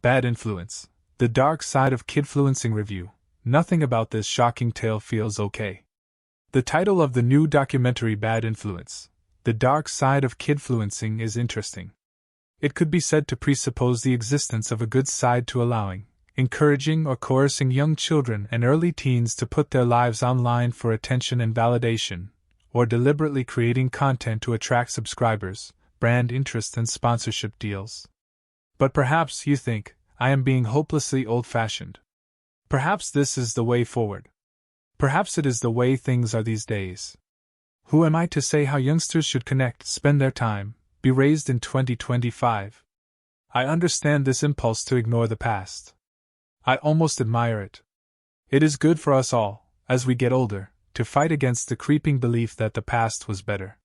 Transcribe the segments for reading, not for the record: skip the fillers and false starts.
Bad Influence, The Dark Side of Kidfluencing Review. Nothing about this shocking tale feels okay. The title of the new documentary Bad Influence, The Dark Side of Kidfluencing is interesting. It could be said to presuppose the existence of a good side to allowing, encouraging or coercing young children and early teens to put their lives online for attention and validation, or deliberately creating content to attract subscribers, brand interest and sponsorship deals. But perhaps you think, I am being hopelessly old-fashioned. Perhaps this is the way forward. Perhaps it is the way things are these days. Who am I to say how youngsters should connect, spend their time, be raised in 2025? I understand this impulse to ignore the past. I almost admire it. It is good for us all, as we get older, to fight against the creeping belief that the past was better.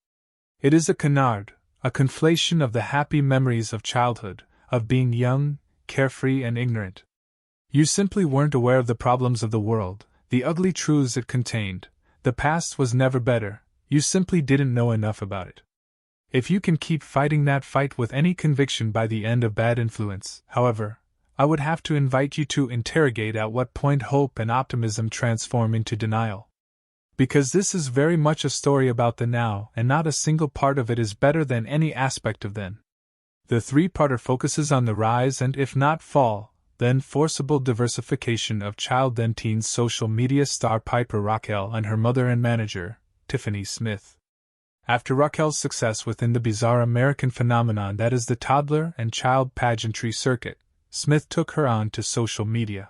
It is a canard, a conflation of the happy memories of childhood, of being young, carefree and ignorant. You simply weren't aware of the problems of the world, the ugly truths it contained. The past was never better, you simply didn't know enough about it. If you can keep fighting that fight with any conviction by the end of Bad Influence, however, I would have to invite you to interrogate at what point hope and optimism transform into denial. Because this is very much a story about the now, and not a single part of it is better than any aspect of then. The three-parter focuses on the rise and, if not fall, then forcible diversification of child then teen social media star Piper Raquel and her mother and manager, Tiffany Smith. After Raquel's success within the bizarre American phenomenon that is the toddler and child pageantry circuit, Smith took her on to social media.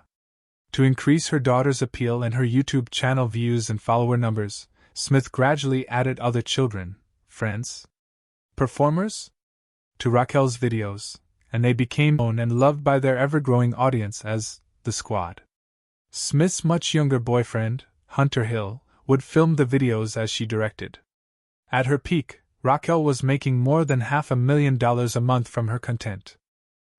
To increase her daughter's appeal and her YouTube channel views and follower numbers, Smith gradually added other children, friends, performers, to Raquel's videos, and they became known and loved by their ever-growing audience as The Squad. Smith's much younger boyfriend, Hunter Hill, would film the videos as she directed. At her peak, Raquel was making more than $500,000 a month from her content.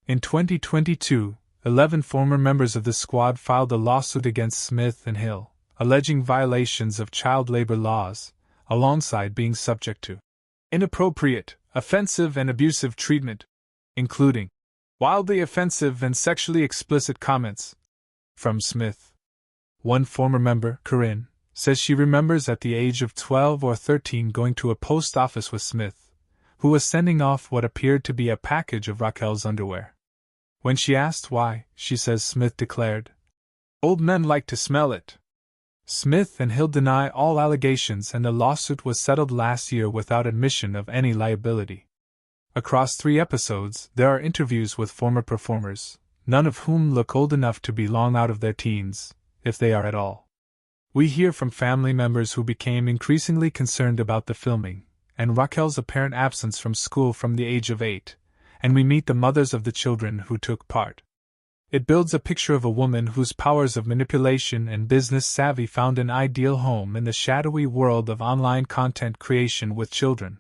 In 2022, 11 former members of the Squad filed a lawsuit against Smith and Hill, alleging violations of child labor laws, alongside being subject to inappropriate, offensive and abusive treatment, including wildly offensive and sexually explicit comments from Smith. One former member, Corinne, says she remembers at the age of 12 or 13 going to a post office with Smith, who was sending off what appeared to be a package of Raquel's underwear. When she asked why, she says Smith declared, "Old men like to smell it." Smith and Hill deny all allegations and the lawsuit was settled last year without admission of any liability. Across 3 episodes, there are interviews with former performers, none of whom look old enough to be long out of their teens, if they are at all. We hear from family members who became increasingly concerned about the filming, and Raquel's apparent absence from school from the age of 8, and we meet the mothers of the children who took part. It builds a picture of a woman whose powers of manipulation and business savvy found an ideal home in the shadowy world of online content creation with children.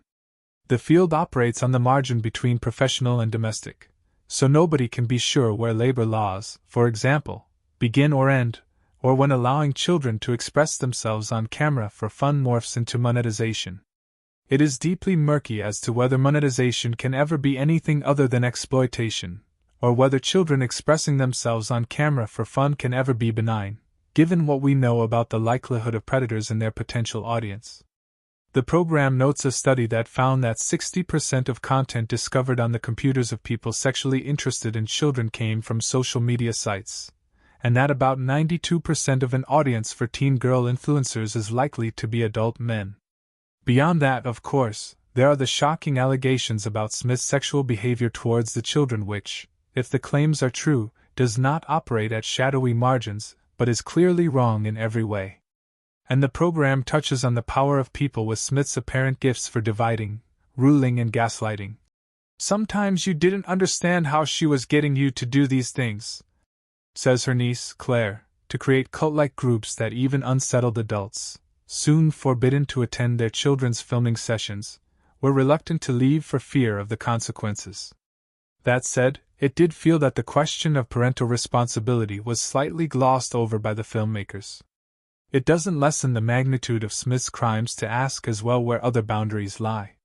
The field operates on the margin between professional and domestic, so nobody can be sure where labor laws, for example, begin or end, or when allowing children to express themselves on camera for fun morphs into monetization. It is deeply murky as to whether monetization can ever be anything other than exploitation, or whether children expressing themselves on camera for fun can ever be benign, given what we know about the likelihood of predators in their potential audience. The program notes a study that found that 60% of content discovered on the computers of people sexually interested in children came from social media sites, and that about 92% of an audience for teen girl influencers is likely to be adult men. Beyond that, of course, there are the shocking allegations about Smith's sexual behavior towards the children which, if the claims are true, does not operate at shadowy margins, but is clearly wrong in every way. And the program touches on the power of people with Smith's apparent gifts for dividing, ruling and gaslighting. "Sometimes you didn't understand how she was getting you to do these things," says her niece, Claire, to create cult-like groups that even unsettled adults, soon forbidden to attend their children's filming sessions, were reluctant to leave for fear of the consequences. That said, it did feel that the question of parental responsibility was slightly glossed over by the filmmakers. It doesn't lessen the magnitude of Smith's crimes to ask as well where other boundaries lie.